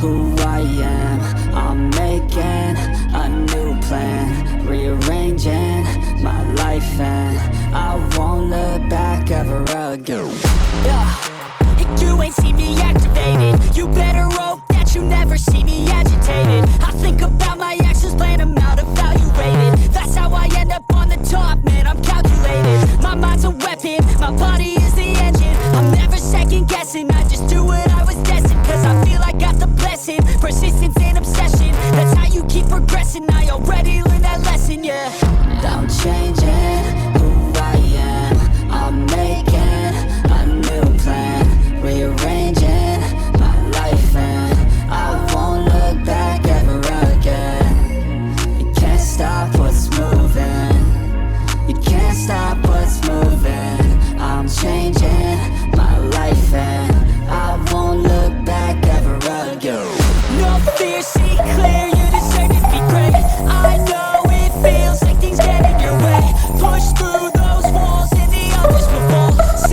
who I am. I'm making a new plan, rearranging my life, and I won't look back ever again. You ain't see me activated. You better hope that you never see me agitated. I think about my actions, plan them out, evaluated. That's how I end up on the top, man, I'm calculated. My mind's a weapon, my body is the engine. I'm never second guessing, I just do what I was destined. Cause I feel I got the blessing, persistence and obsession. That's how you keep progressing, I already learned that lesson, yeah. I'm changing who I am. I'm making a new plan, rearranging my life, and I won't look back ever again. You can't stop what's moving. You can't stop what's moving. I'm changing my life, and